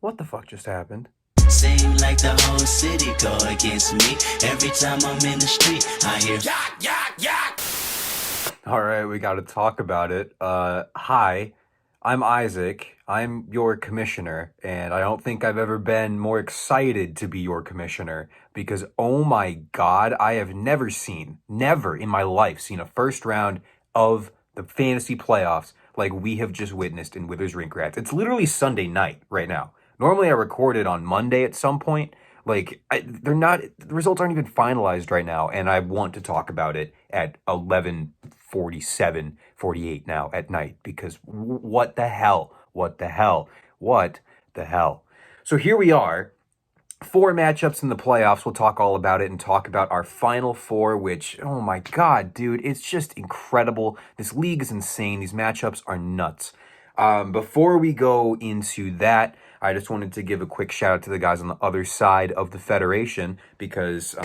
What the fuck just happened? Seem like the whole city go against me. Every time I'm in the street, I hear yak, yak, yak. All right, we got to talk about it. Hi, I'm Isaac. I'm your commissioner, and I don't think I've ever been more excited to be your commissioner because, oh my God, I have never in my life seen a first round of the fantasy playoffs like we have just witnessed in Withers Rink Rats. It's literally Sunday night right now. Normally, I record it on Monday at some point. They're not, the results aren't even finalized right now, and I want to talk about it at 11:47, 48 now at night because what the hell? What the hell? What the hell? So here we are, four matchups in the playoffs. We'll talk all about it and talk about our final four, which, oh my God, dude, it's just incredible. This league is insane. These matchups are nuts. Before we go into that, I just wanted to give a quick shout out to the guys on the other side of the federation because,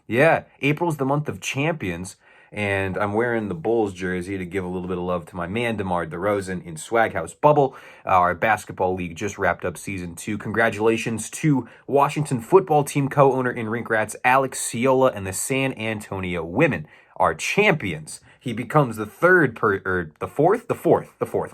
yeah, April's the month of champions, and I'm wearing the Bulls jersey to give a little bit of love to my man, DeMar DeRozan in Swag House Bubble. Our basketball league just wrapped up season 2. Congratulations to Washington football team co-owner in Rink Rats, Alex Ciola, and the San Antonio women, our champions. He becomes the fourth.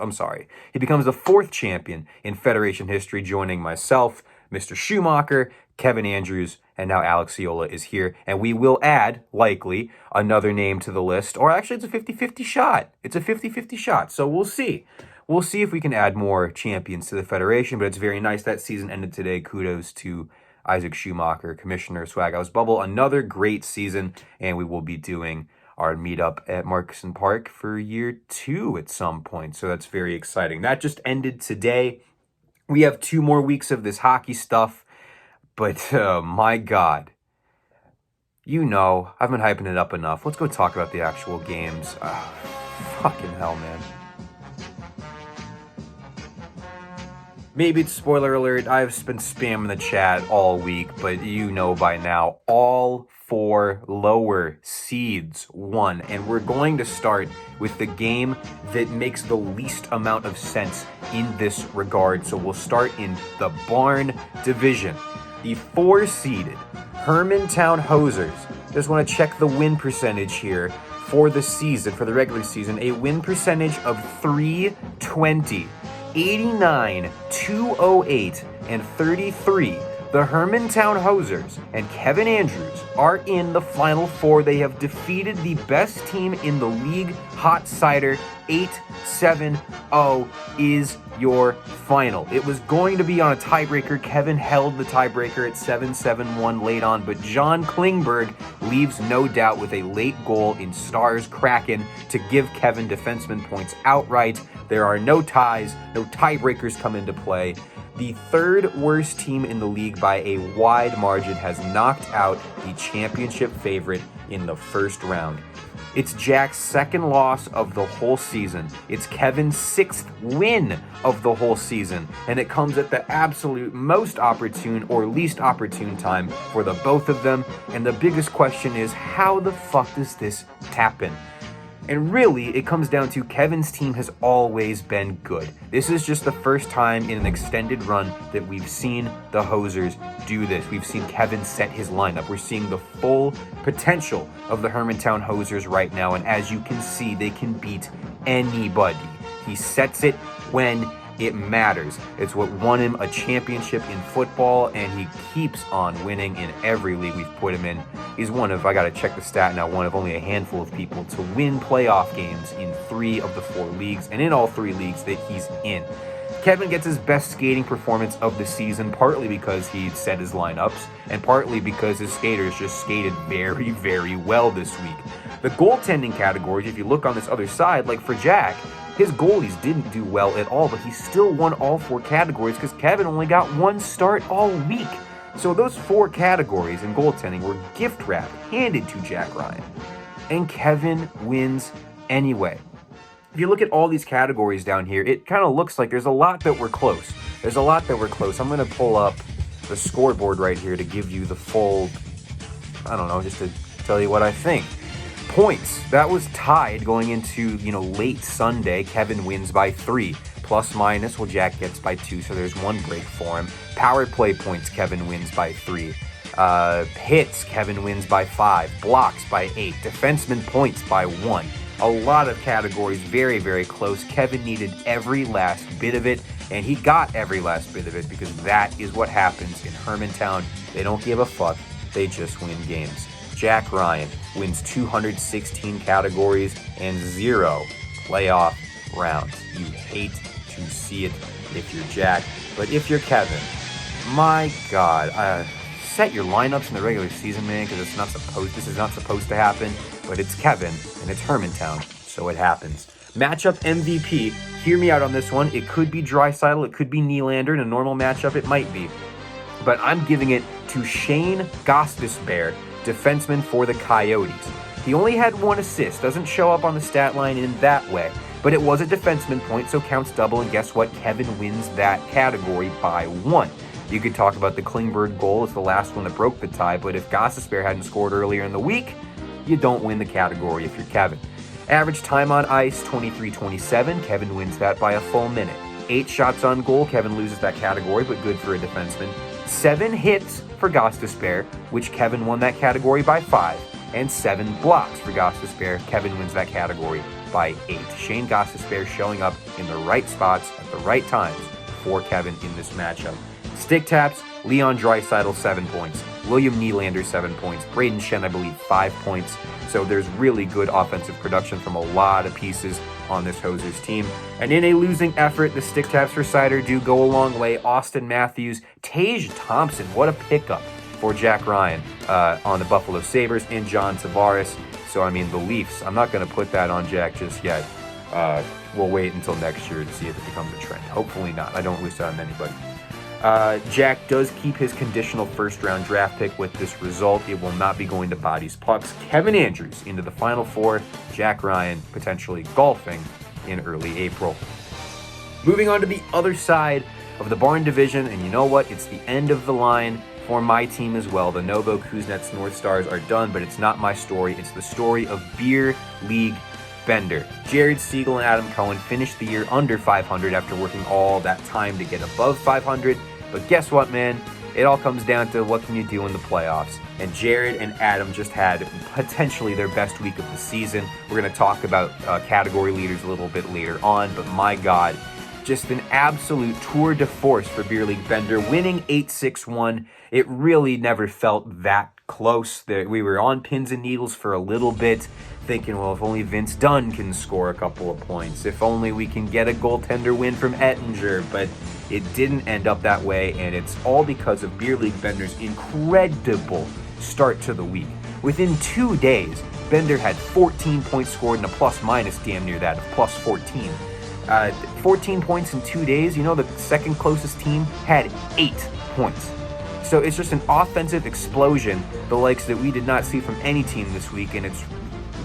I'm sorry. He becomes the fourth champion in Federation history, joining myself, Mr. Schumacher, Kevin Andrews, and now Alex Ciola is here. And we will add, likely, another name to the list. Or actually, it's a 50-50 shot. It's a 50-50 shot. So we'll see. We'll see if we can add more champions to the Federation. But it's very nice that season ended today. Kudos to Isaac Schumacher, Commissioner Swag House Bubble. Another great season. And we will be doing our meetup at Marcusson Park for year 2 at some point. So that's very exciting. That just ended today. We have 2 more weeks of this hockey stuff, but my God, you know, I've been hyping it up enough. Let's go talk about the actual games. Fucking hell, man. Maybe it's spoiler alert. I've been spamming the chat all week, but you know by now, all 4 lower seeds won. And we're going to start with the game that makes the least amount of sense in this regard. So we'll start in the Barn Division. The 4-seeded Hermantown Hosers. Just want to check the win percentage here for the season, for the regular season. A win percentage of 320. 89, 208, and 33. The Hermantown Hosers and Kevin Andrews are in the Final Four. They have defeated the best team in the league, Hot Seider. 8-7-0 is your final. It was going to be on a tiebreaker. Kevin held the tiebreaker at 7-7-1 late on, but John Klingberg leaves no doubt with a late goal in Stars Kraken to give Kevin defenseman points outright. There are no ties, no tiebreakers come into play. The third worst team in the league by a wide margin has knocked out the championship favorite in the first round. It's Jack's second loss of the whole season. It's Kevin's 6th win of the whole season. And it comes at the absolute most opportune or least opportune time for the both of them. And the biggest question is, how the fuck does this happen? And really, it comes down to Kevin's team has always been good. This is just the first time in an extended run that we've seen the Hosers do this. We've seen Kevin set his lineup. We're seeing the full potential of the Hermantown Hosers right now. And as you can see, they can beat anybody. He sets it when it matters. It's what won him a championship in football, and he keeps on winning in every league we've put him in. He's one of, I gotta check the stat now, one of only a handful of people to win playoff games in 3 of the 4 leagues, and in all 3 leagues that he's in. Kevin gets his best skating performance of the season, partly because he set his lineups, and partly because his skaters just skated very, very well this week. The goaltending categories, if you look on this other side, like for Jack, his goalies didn't do well at all, but he still won all 4 categories because Kevin only got 1 start all week. So those 4 categories in goaltending were gift wrapped, handed to Jack Ryan. And Kevin wins anyway. If you look at all these categories down here, it kind of looks like there's a lot that were close. I'm going to pull up the scoreboard right here to give you the full, I don't know, just to tell you what I think. Points, that was tied going into, late Sunday. Kevin wins by 3. plus minus, well, Jack gets by 2, so there's 1 break for him. Power play points, Kevin wins by 3. Hits, Kevin wins by 5. Blocks by 8. Defenseman points by 1. A lot of categories, very, very close. Kevin needed every last bit of it, and he got every last bit of it because that is what happens in Hermantown. They don't give a fuck. They just win games. Jack Ryan wins 216 categories and 0 playoff rounds. You hate to see it if you're Jack, but if you're Kevin, my God, set your lineups in the regular season, man, because this is not supposed to happen, but it's Kevin, and it's Hermantown, so it happens. Matchup MVP, hear me out on this one. It could be Draisaitl, it could be Nylander. In a normal matchup, it might be. But I'm giving it to Shane Gostisbehere, defenseman for the Coyotes. He only had 1 assist, doesn't show up on the stat line in that way, but it was a defenseman point, so counts double, and guess what? Kevin wins that category by 1. You could talk about the Klingberg goal as the last one that broke the tie, but if Gostisbehere hadn't scored earlier in the week, you don't win the category if you're Kevin. Average time on ice, 23-27. Kevin wins that by a full minute. 8 shots on goal. Kevin loses that category, but good for a defenseman. 7 hits for Gostisbehere, which Kevin won that category by 5. And 7 blocks for Gostisbehere. Kevin wins that category by 8. Shane Gostisbehere showing up in the right spots at the right times for Kevin in this matchup. Stick taps, Leon Draisaitl, 7 points. William Nylander, 7 points. Braden Shen, I believe, 5 points. So there's really good offensive production from a lot of pieces on this Hosers team. And in a losing effort, the stick taps for Seider do go a long way. Austin Matthews, Tage Thompson, what a pickup for Jack Ryan on the Buffalo Sabres, and John Tavares. So, I mean, the Leafs, I'm not going to put that on Jack just yet. We'll wait until next year to see if it becomes a trend. Hopefully not. I don't wish that on anybody. Jack does keep his conditional first-round draft pick with this result. It will not be going to bodies pucks. Kevin Andrews into the Final Four. Jack Ryan potentially golfing in early April. Moving on to the other side of the Barn Division, and you know what? It's the end of the line for my team as well. The Novo Kuznets North Stars are done, but it's not my story. It's the story of Beer League Bender. Jared Siegel and Adam Cohen finished the year under 500 after working all that time to get above 500. But guess what, man? It all comes down to what can you do in the playoffs. And Jared and Adam just had potentially their best week of the season. We're going to talk about category leaders a little bit later on. But my God, just an absolute tour de force for Beer League Bender, winning 8-6-1. It really never felt that close. We were on pins and needles for a little bit, thinking, well, if only Vince Dunn can score a couple of points, if only we can get a goaltender win from Ettinger, but it didn't end up that way, and it's all because of Beer League Bender's incredible start to the week. Within 2 days, Bender had 14 points scored and a plus-minus damn near that of plus 14. 14 points in 2 days. You know, the second closest team had 8 points. So it's just an offensive explosion, the likes that we did not see from any team this week, and it's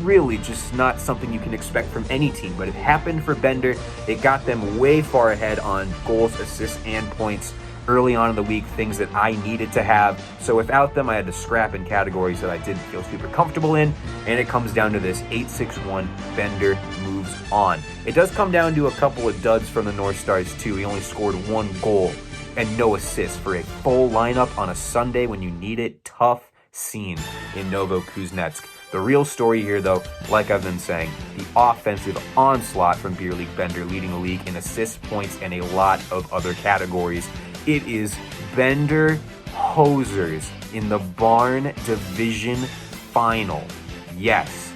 really just not something you can expect from any team. But it happened for Bender. It got them way far ahead on goals, assists, and points early on in the week, things that I needed to have. So without them, I had to scrap in categories that I didn't feel super comfortable in, and it comes down to this 8-6-1. Bender moves on. It does come down to a couple of duds from the North Stars too. He only scored 1 goal and no assists for a full lineup on a Sunday when you need it. Tough scene in Novo Kuznetsk. The real story here, though, like I've been saying, the offensive onslaught from Beer League Bender, leading the league in assists, points, and a lot of other categories. It is Bender Hosers in the Barn Division Final. Yes,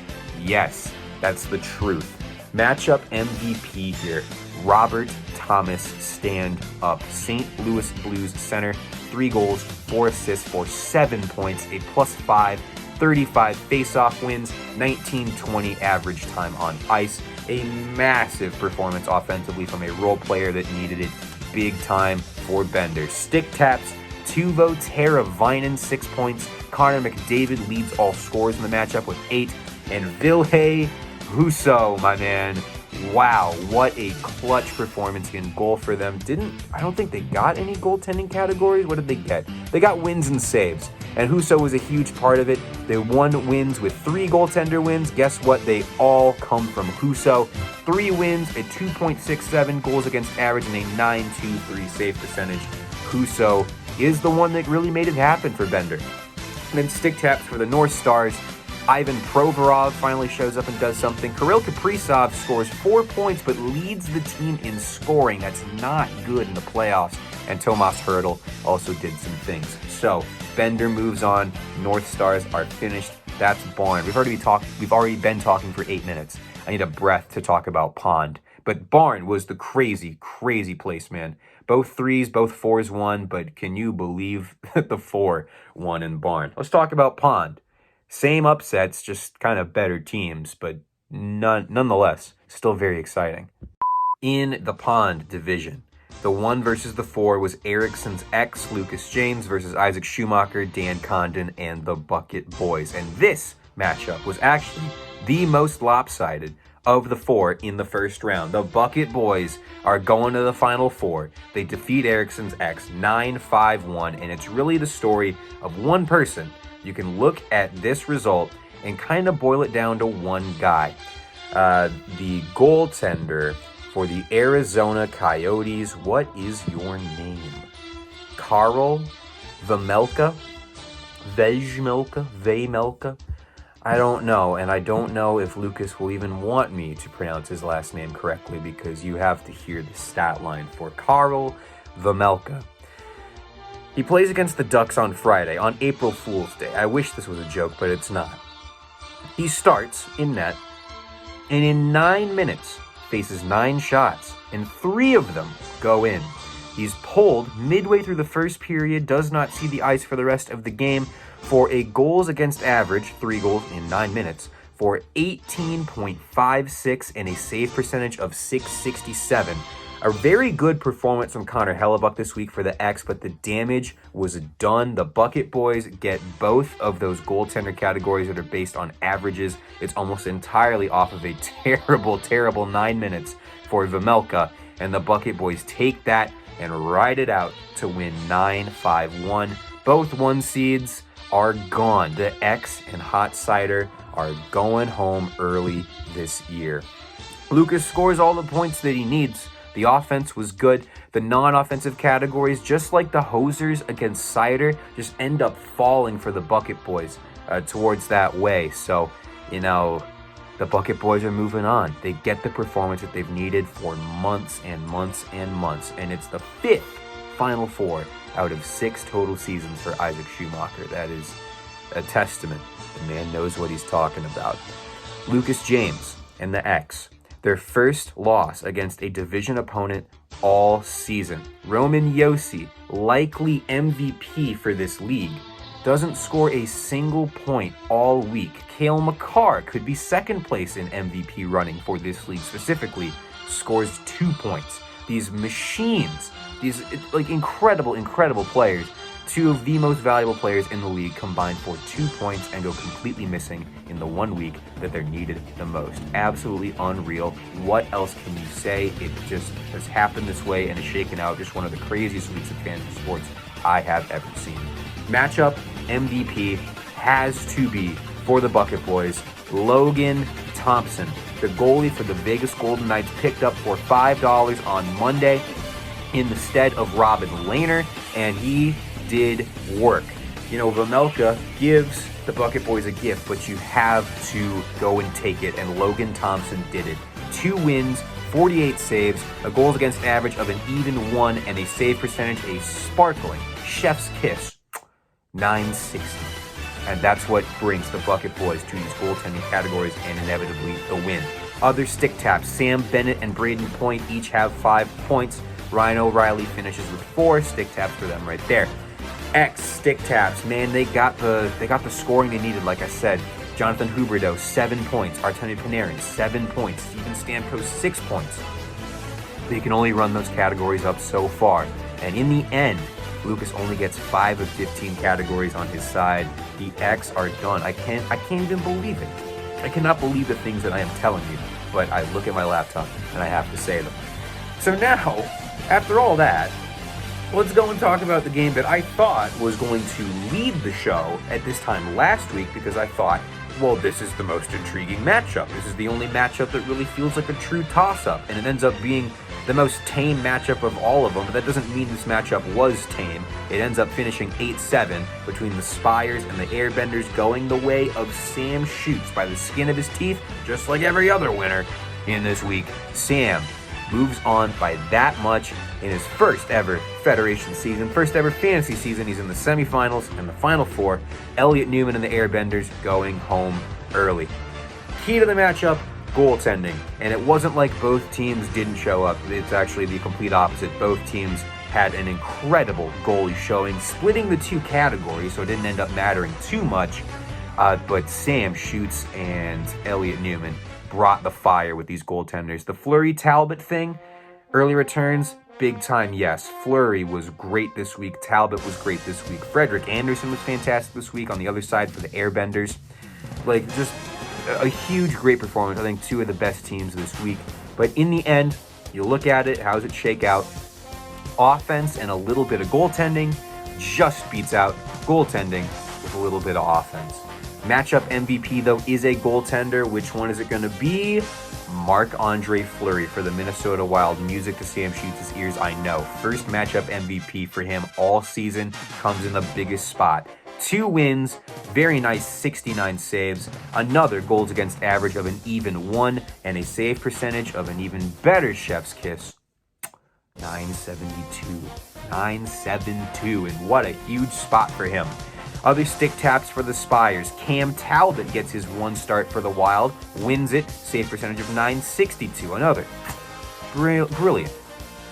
that's the truth. Matchup MVP here. Robert Thomas, stand up. St. Louis Blues center, 3 goals, 4 assists for 7 points, a +5, 35 face-off wins, 19-20 average time on ice. A massive performance offensively from a role player that needed it big time for Bender. Stick taps, Teuvo Teravainen, 6 points. Connor McDavid leads all scorers in the matchup with 8. And Vilhey Husso, my man. Wow, what a clutch performance in goal for them. I don't think they got any goaltending categories. What did they get? They got wins and saves. and Husso was a huge part of it. They won wins with 3 goaltender wins. Guess what? They all come from Husso. 3 wins, a 2.67 goals against average, and a 9.23 save percentage. Husso is the one that really made it happen for Bender. And then stick taps for the North Stars. Ivan Provorov finally shows up and does something. Kirill Kaprizov scores 4 points but leads the team in scoring. That's not good in the playoffs. And Tomas Hertl also did some things. So Bender moves on. North Stars are finished. That's Barn. We've already been talking for 8 minutes. I need a breath to talk about Pond. But Barn was the crazy, crazy place, man. Both 3s, both 4s won, but can you believe that the 4 won in Barn? Let's talk about Pond. Same upsets, just kind of better teams, but nonetheless, still very exciting. In the Pond division, the 1 versus the 4 was Ericsson's ex, Lucas James, versus Isaac Schumacher, Dan Condon, and the Bucket Boys. And this matchup was actually the most lopsided of the 4 in the first round. The Bucket Boys are going to the Final Four. They defeat Ericsson's ex 9-5-1, and it's really the story of one person. You can look at this result and kind of boil it down to one guy. The goaltender for the Arizona Coyotes. What is your name? Karl Vejmelka? Vejmelka? I don't know, and I don't know if Lucas will even want me to pronounce his last name correctly because you have to hear the stat line for Karl Vejmelka. He plays against the Ducks on Friday, on April Fool's Day. I wish this was a joke, but it's not. He starts in net, and in 9 minutes, faces 9 shots, and 3 of them go in. He's pulled midway through the first period, does not see the ice for the rest of the game, for a goals against average, 3 goals in 9 minutes, for 18.56 and a save percentage of .667. A very good performance from Connor Hellebuck this week for the X, but the damage was done. The Bucket Boys get both of those goaltender categories that are based on averages. It's almost entirely off of a terrible, terrible 9 minutes for Vejmelka, and the Bucket Boys take that and ride it out to win 9-5-1. Both 1 seeds are gone. The X and Hot Seider are going home early this year. Lucas scores all the points that he needs. The offense was good. The non-offensive categories, just like the Hosers against Seider, just end up falling for the Bucket Boys towards that way. So, the Bucket Boys are moving on. They get the performance that they've needed for months and months and months. And it's the 5th Final Four out of 6 total seasons for Isaac Schumacher. That is a testament. The man knows what he's talking about. Lucas James and the X. Their first loss against a division opponent all season. Roman Josi, likely MVP for this league, doesn't score a single point all week. Cale Makar could be second place in MVP running for this league specifically, scores 2 points. These machines, these incredible, incredible players, 2 of the most valuable players in the league combined for 2 points and go completely missing in the 1 week that they're needed the most. Absolutely unreal. What else can you say? It just has happened this way and is shaken out. Just one of the craziest weeks of fantasy sports I have ever seen. Matchup MVP has to be for the Bucket Boys. Logan Thompson, the goalie for the Vegas Golden Knights, picked up for $5 on Monday in the stead of Robin Lehner, and he did work. Vejmelka gives the Bucket Boys a gift, but you have to go and take it, and Logan Thompson did it. 2 wins, 48 saves, a goals against average of an even 1, and a save percentage, a sparkling chef's kiss, .960. And that's what brings the Bucket Boys to these goaltending categories and inevitably the win. Other stick taps, Sam Bennett and Braden Point each have 5 points. Ryan O'Reilly finishes with 4 stick taps for them right there. X stick taps, man, they got the scoring they needed, like I said. Jonathan Huberdeau, 7 points. Artemi Panarin, 7 points. Steven Stamkos, 6 points. They can only run those categories up so far. And in the end, Lucas only gets 5 of 15 categories on his side. The X are done. I can't even believe it. I cannot believe the things that I am telling you, but I look at my laptop and I have to say them. So now, after all that, Let's go and talk about the game that I thought was going to lead the show at this time last week, because I thought, well, this is the most intriguing matchup. This is the only matchup that really feels like a true toss-up, and it ends up being the most tame matchup of all of them, but that doesn't mean this matchup was tame. It ends up finishing 8-7 between the Spires and the Airbenders, going the way of Sam Shoots by the skin of his teeth, just like every other winner in this week. Sam moves on by that much in his first ever Federation season, first ever fantasy season. He's in the semifinals and the Final Four. Elliot Newman and the Airbenders going home early. Key to the matchup, goaltending. And it wasn't like both teams didn't show up. It's actually the complete opposite. Both teams had an incredible goalie showing, splitting the two categories, so it didn't end up mattering too much. But Sam Shoots and Elliot Newman brought the fire with these goaltenders. The Fleury Talbot thing, early returns, big time, yes. Fleury was great this week. Talbot was great this week. Frederik Andersen was fantastic this week on the other side for the Airbenders. Like, just a huge, great performance. I think two of the best teams this week. But in the end, you look at it, how does it shake out? Offense and a little bit of goaltending just beats out goaltending with a little bit of offense. Matchup MVP, though, is a goaltender. Which one is it going to be? Marc-Andre Fleury for the Minnesota Wild. Music to Sam Shoots' ears, I know. First matchup MVP for him all season, comes in the biggest spot. 2 wins, very nice 69 saves, another goals against average of an even 1, and a save percentage of an even better chef's kiss. 972. 972, and what a huge spot for him. Other stick taps for the Spires. Cam Talbot gets his 1 start for the Wild, wins it, save percentage of 962. Another brilliant,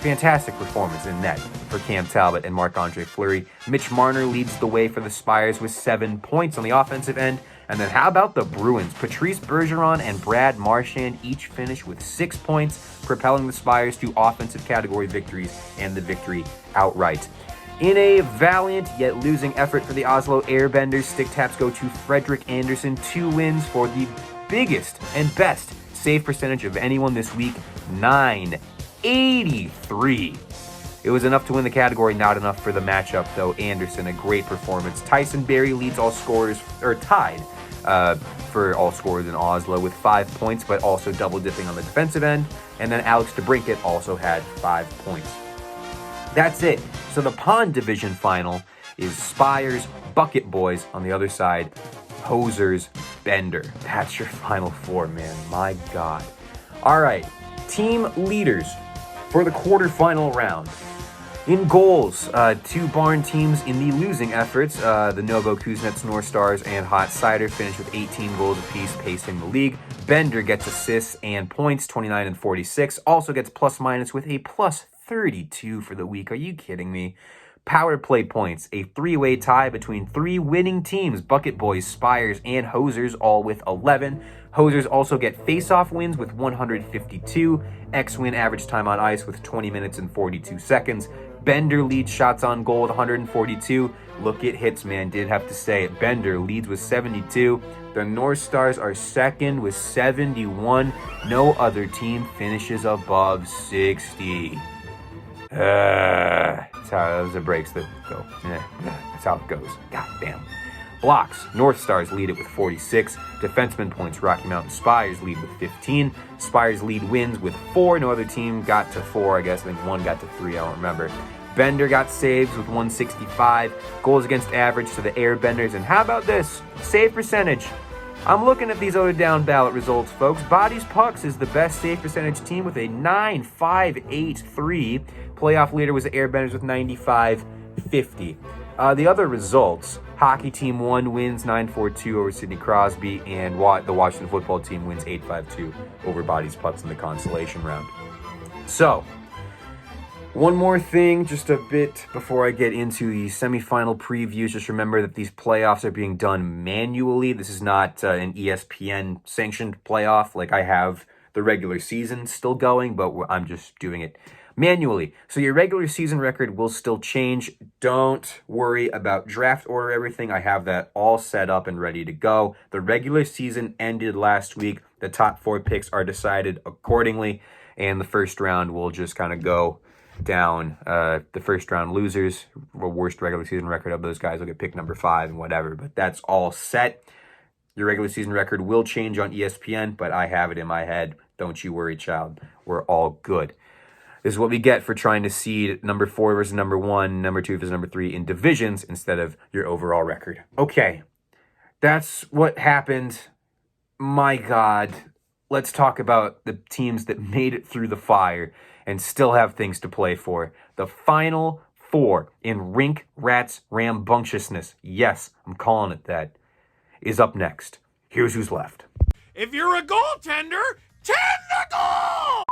fantastic performance in net for Cam Talbot and Marc-Andre Fleury. Mitch Marner leads the way for the Spires with 7 points on the offensive end. And then how about the Bruins? Patrice Bergeron and Brad Marchand each finish with 6 points, propelling the Spires to offensive category victories and the victory outright. In a valiant yet losing effort for the Oslo Airbenders, stick taps go to Frederik Andersen. 2 wins for the biggest and best save percentage of anyone this week, 983. It was enough to win the category, not enough for the matchup, though. Andersen, a great performance. Tyson Barrie leads all scorers, or tied for all scorers in Oslo with 5 points, but also double dipping on the defensive end. And then Alex DeBrincat also had 5 points. That's it. So the Pond Division final is Spires, Bucket Boys on the other side, Hosers, Bender. That's your final 4, man. My God. All right. Team leaders for the quarterfinal round. In goals, 2 barn teams in the losing efforts. The Novo Kuznets, North Stars, and Hot Seider finished with 18 goals apiece, pacing the league. Bender gets assists and points, 29 and 46. Also gets plus minus with a plus 32 for the week. Are you kidding me? Power play points, a 3-way tie between 3 winning teams, Bucket Boys, Spires, and Hosers, all with 11. Hosers also get face-off wins with 152, X-win average time on ice with 20 minutes and 42 seconds. Bender leads shots on goal with 142. Look at hits, man. Did have to say it. Bender leads with 72. The North Stars are second with 71. No other team finishes above 60. That's how those are breaks that go. That's how it goes. God damn. Blocks. North Stars lead it with 46. Defenseman points. Rocky Mountain Spires lead with 15. Spires lead wins with 4. No other team got to 4, I guess. I think one got to 3. I don't remember. Bender got saves with 165. Goals against average to the Airbenders. And how about this? Save percentage. I'm looking at these other down ballot results, folks. Bodies Pucks is the best save percentage team with a 9.583. Playoff leader was the Airbenders with 95.50. The other results, Hockey Team 1 wins 9-4-2 over Sidney Crosby, and the Washington Football Team wins 8-5-2 over Bodies Pucks in the consolation round. So, one more thing, just a bit before I get into the semifinal previews. Just remember that these playoffs are being done manually. This is not an ESPN-sanctioned playoff. Like, I have the regular season still going, but I'm just doing it manually. So your regular season record will still change. Don't worry about draft order, everything. I have that all set up and ready to go. The regular season ended last week. The top 4 picks are decided accordingly, and the first round will just kind of go down the first round losers. The worst regular season record of those guys will get pick number 5 and whatever, but that's all set. Your regular season record will change on ESPN, but I have it in my head. Don't you worry, child. We're all good. This is what we get for trying to seed number 4 versus number 1, number 2 versus number 3 in divisions instead of your overall record. Okay, that's what happened. My God. Let's talk about the teams that made it through the fire and still have things to play for. The final 4 in Rink Rats Rambunctiousness. Yes, I'm calling it that. Is up next. Here's who's left. If you're a goaltender, tend the goal!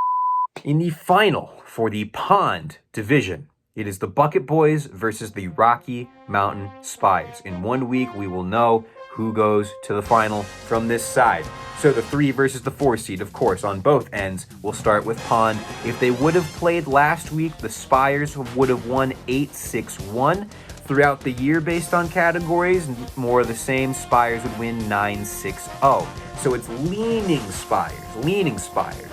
In the final for the Pond Division, it is the Bucket Boys versus the Rocky Mountain Spires. In 1 week, we will know who goes to the final from this side. So the 3 versus the 4 seed, of course, on both ends. We'll start with Pond. If they would have played last week, the Spires would have won 8-6-1. Throughout the year, based on categories, more of the same, Spires would win 9-6-0. So it's leaning Spires.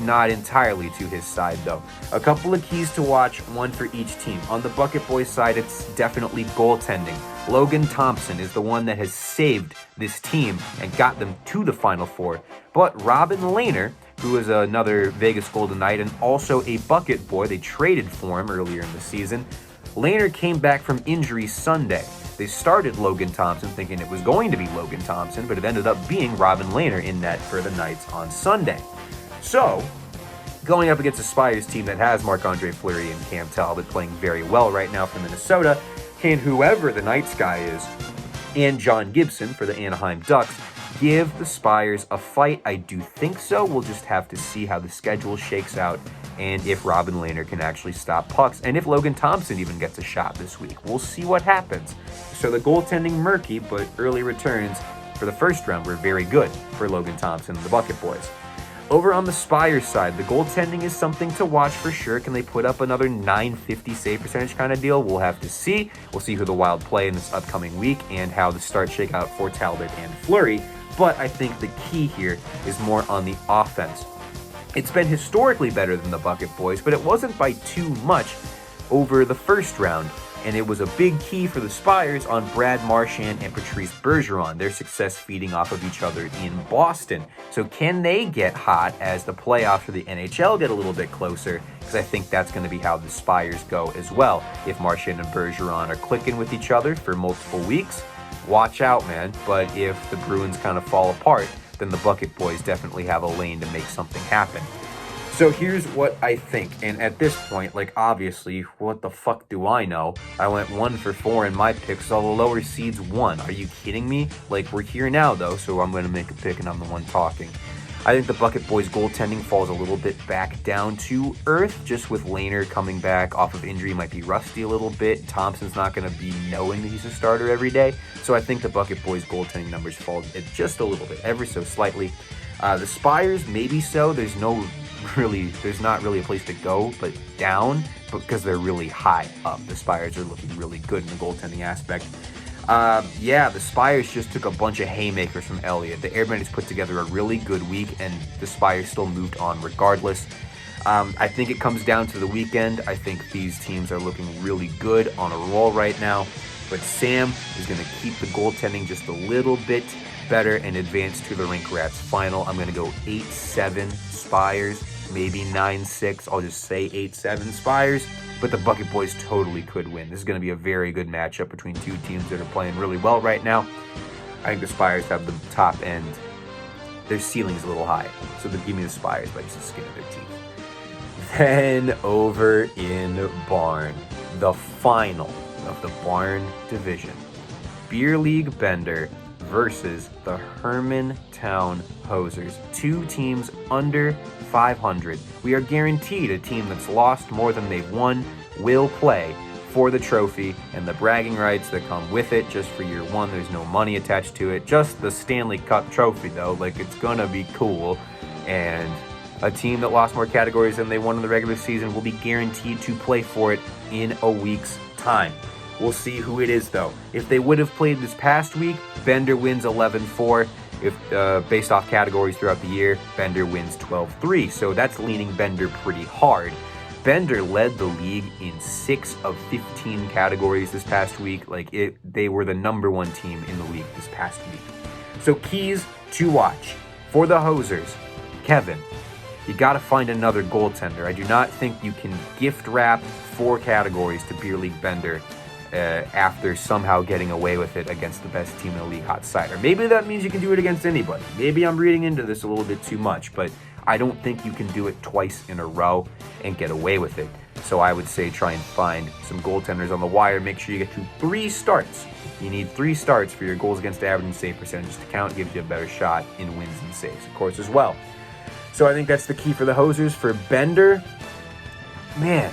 Not entirely to his side, though. A couple of keys to watch, one for each team. On the Bucket Boys side, it's definitely goaltending. Logan Thompson is the one that has saved this team and got them to the Final Four. But Robin Lehner, who is another Vegas Golden Knight and also a Bucket Boy, they traded for him earlier in the season. Lehner came back from injury Sunday. They started Logan Thompson thinking it was going to be Logan Thompson, but it ended up being Robin Lehner in net for the Knights on Sunday. So, going up against a Spires team that has Marc-Andre Fleury and Cam Talbot playing very well right now for Minnesota, can whoever the Knights guy is, and John Gibson for the Anaheim Ducks, give the Spires a fight? I do think so. We'll just have to see how the schedule shakes out and if Robin Lehner can actually stop pucks, and if Logan Thompson even gets a shot this week. We'll see what happens. So the goaltending murky, but early returns for the first round were very good for Logan Thompson and the Bucket Boys. Over on the Spires side, the goaltending is something to watch for sure. Can they put up another .950 save percentage kind of deal? We'll have to see. We'll see who the Wild play in this upcoming week and how the start shake out for Talbot and Fleury. But I think the key here is more on the offense. It's been historically better than the Bucket Boys, but it wasn't by too much over the first round. And it was a big key for the Spires on Brad Marchand and Patrice Bergeron, their success feeding off of each other in Boston. So can they get hot as the playoffs for the NHL get a little bit closer? Because I think that's going to be how the Spires go as well. If Marchand and Bergeron are clicking with each other for multiple weeks, watch out, man. But if the Bruins kind of fall apart, then the Bucket Boys definitely have a lane to make something happen. So here's what I think, and at this point, like, obviously, what the fuck do I know? I went 1 for 4 in my picks, all the lower seeds won. Are you kidding me? Like, we're here now, though, so I'm going to make a pick, and I'm the one talking. I think the Bucket Boys goaltending falls a little bit back down to earth, just with Lehner coming back off of injury, might be rusty a little bit. Thompson's not going to be knowing that he's a starter every day, so I think the Bucket Boys goaltending numbers fall just a little bit, ever so slightly. The Spires, maybe so. There's not really a place to go but down, because they're really high up. The Spires are looking really good in the goaltending aspect. The Spires just took a bunch of haymakers from Elliott. The Airbenders put together a really good week, and the Spires still moved on regardless. I think it comes down to the weekend. I think these teams are looking really good on a roll right now, but Sam is going to keep the goaltending just a little bit better and advance to the Rink Rats final. I'm going to go 8-7 Spires, maybe 9-6. I'll just say 8-7 Spires, but the Bucket Boys totally could win. This is going to be a very good matchup between two teams that are playing really well right now. I think the Spires have the top end. Their ceiling is a little high, so they give me the Spires by just the skin of their teeth. Then over in Barn, the final of the Barn division. Beer League Bender versus the Hermantown Hosers. Two teams under 500. We are guaranteed a team that's lost more than they've won will play for the trophy and the bragging rights that come with it. Just for year one, there's no money attached to it. Just the Stanley Cup trophy, though. Like, it's gonna be cool. And a team that lost more categories than they won in the regular season will be guaranteed to play for it in a week's time. We'll see who it is, though. If they would have played this past week, Bender wins 11-4. If based off categories throughout the year, Bender wins 12-3. So that's leaning Bender pretty hard. Bender led the league in 6 of 15 categories this past week. They were the #1 team in the league this past week. So keys to watch for the Hosers. Kevin, you got to find another goaltender. I do not think you can gift wrap 4 categories to Beer League Bender after somehow getting away with it against the best team in the league, Hot Seider. Maybe that means you can do it against anybody. Maybe I'm reading into this a little bit too much, but I don't think you can do it twice in a row and get away with it. So I would say try and find some goaltenders on the wire. Make sure you get to 3 starts. You need 3 starts for your goals against average and save percentages to count. Gives you a better shot in wins and saves, of course, as well. So I think that's the key for the Hosers. For Bender, man,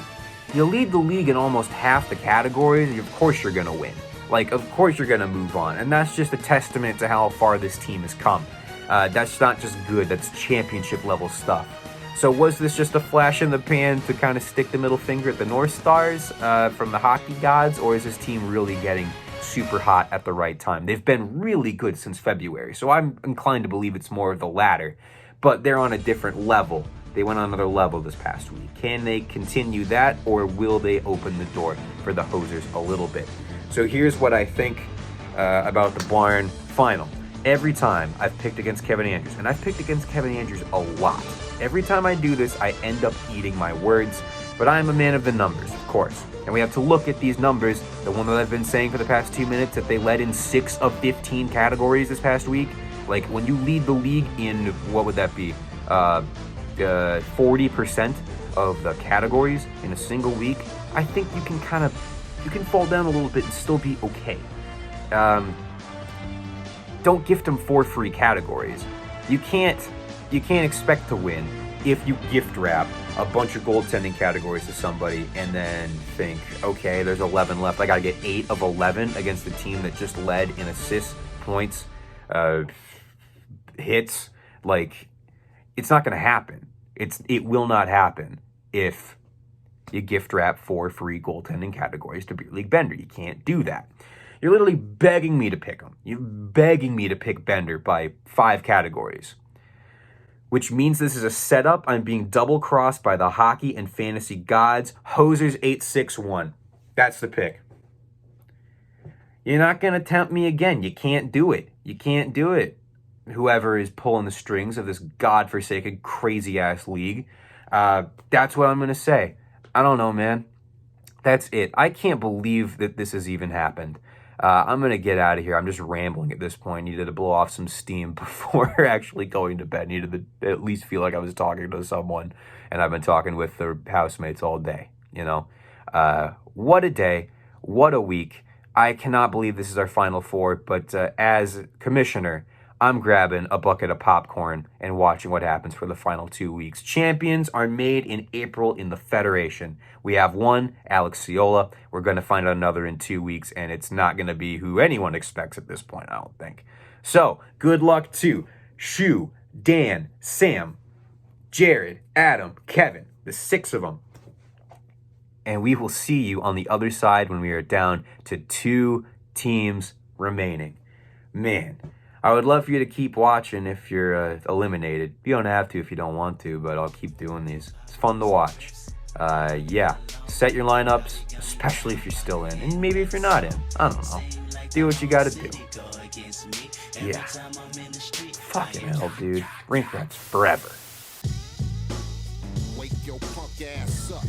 you lead the league in almost half the categories. Of course you're going to win. Of course you're going to move on. And that's just a testament to how far this team has come. That's not just good, that's championship level stuff. So was this just a flash in the pan to kind of stick the middle finger at the North Stars from the hockey gods, or is this team really getting super hot at the right time? They've been really good since February, so I'm inclined to believe it's more of the latter, but they're on a different level. They went on another level this past week. Can they continue that, or will they open the door for the Hosers a little bit? So here's what I think about the Barn Final. Every time I've picked against Kevin Andrews, and I've picked against Kevin Andrews a lot. Every time I do this, I end up eating my words, but I am a man of the numbers, of course. And we have to look at these numbers. The one that I've been saying for the past 2 minutes, that they led in 6 of 15 categories this past week. When you lead the league in, what would that be? 40% of the categories in a single week. I think you can you can fall down a little bit and still be okay. Don't gift them 4 free categories. You can't expect to win if you gift wrap a bunch of goaltending categories to somebody and then think, okay, there's 11 left. I got to get 8 of 11 against the team that just led in assists, points, hits. It's not going to happen. It will not happen if you gift wrap 4 free goaltending categories to Beer League Bender. You can't do that. You're literally begging me to pick him. You're begging me to pick Bender by 5 categories, which means this is a setup. I'm being double-crossed by the hockey and fantasy gods. Hosers 861. That's the pick. You're not going to tempt me again. You can't do it. You can't do it. Whoever is pulling the strings of this godforsaken, crazy-ass league. That's what I'm going to say. I don't know, man. That's it. I can't believe that this has even happened. I'm going to get out of here. I'm just rambling at this point. Needed to blow off some steam before actually going to bed. Needed to at least feel like I was talking to someone, and I've been talking with their housemates all day, What a day. What a week. I cannot believe this is our Final Four, but as commissioner, I'm grabbing a bucket of popcorn and watching what happens for the final 2 weeks. Champions are made in April in the Federation. We have one, Alex Ciola. We're going to find out another in 2 weeks, and it's not going to be who anyone expects at this point, I don't think. So, good luck to Shu, Dan, Sam, Jared, Adam, Kevin, the 6 of them. And we will see you on the other side when we are down to 2 teams remaining. Man, I would love for you to keep watching if you're eliminated. You don't have to if you don't want to, but I'll keep doing these. It's fun to watch. Yeah, set your lineups, especially if you're still in. And maybe if you're not in, I don't know. Do what you gotta do. Yeah. Fucking hell, dude. Rink rats forever. Wake your punk ass up.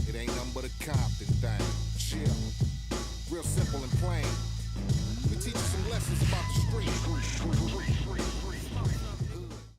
It ain't nothing but a Compton thing. Chill. Real simple and plain. We teach you some